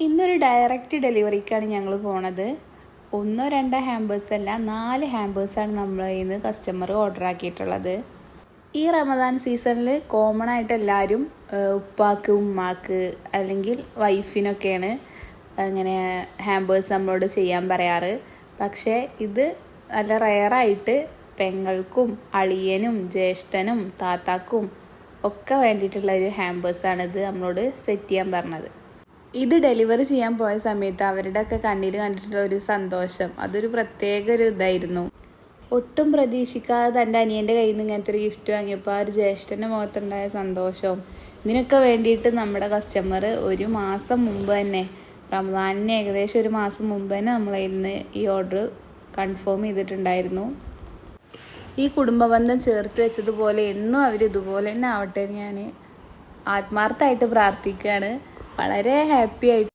ഇന്നൊരു ഡയറക്റ്റ് ഡെലിവറിക്കാണ് ഞങ്ങൾ പോണത്. 1-2 ഹാമ്പേഴ്സ് അല്ല, 4 ഹാമ്പേഴ്സാണ് നമ്മൾ ഇന്ന് കസ്റ്റമർ ഓർഡർ ആക്കിയിട്ടുള്ളത്. ഈ റമദാൻ സീസണിൽ കോമൺ ആയിട്ട് എല്ലാവരും ഉപ്പാക്ക്, ഉമ്മാക്ക് അല്ലെങ്കിൽ വൈഫിനൊക്കെയാണ് അങ്ങനെ ഹാമ്പേഴ്സ് നമ്മളോട് ചെയ്യാൻ പറയാറ്. പക്ഷേ ഇത് നല്ല റെയറായിട്ട് പെങ്ങൾക്കും അളിയനും ജ്യേഷ്ഠനും താത്താക്കും ഒക്കെ വേണ്ടിയിട്ടുള്ള ഒരു ഹാമ്പേഴ്സാണിത് നമ്മളോട് സെറ്റ് ചെയ്യാൻ പറഞ്ഞത്. ഇത് ഡെലിവറി ചെയ്യാൻ പോയ സമയത്ത് അവരുടെ ഒക്കെ കണ്ണിൽ കണ്ടിട്ടുള്ള ഒരു സന്തോഷം, അതൊരു പ്രത്യേക ഒരു ഇതായിരുന്നു. ഒട്ടും പ്രതീക്ഷിക്കാതെ തൻ്റെ അനിയൻ്റെ കയ്യിൽ നിന്ന് ഇങ്ങനത്തെ ഒരു ഗിഫ്റ്റ് വാങ്ങിയപ്പോൾ ആ ഒരു ജ്യേഷ്ഠൻ്റെ മുഖത്തുണ്ടായ സന്തോഷവും ഇതിനൊക്കെ വേണ്ടിയിട്ട് നമ്മുടെ കസ്റ്റമർ ഒരു മാസം മുമ്പ് തന്നെ, റമദാനിന് ഏകദേശം ഒരു മാസം മുമ്പ് തന്നെ നമ്മളതിൽ നിന്ന് ഈ ഓർഡർ കൺഫേം ചെയ്തിട്ടുണ്ടായിരുന്നു. ഈ കുടുംബബന്ധം ചേർത്ത് വെച്ചതുപോലെ എന്നും അവർ ഇതുപോലെ തന്നെ ആവട്ടെ ഞാൻ ആത്മാർത്ഥമായിട്ട് പ്രാർത്ഥിക്കുകയാണ്. വളരെ ഹാപ്പി ആയിട്ട്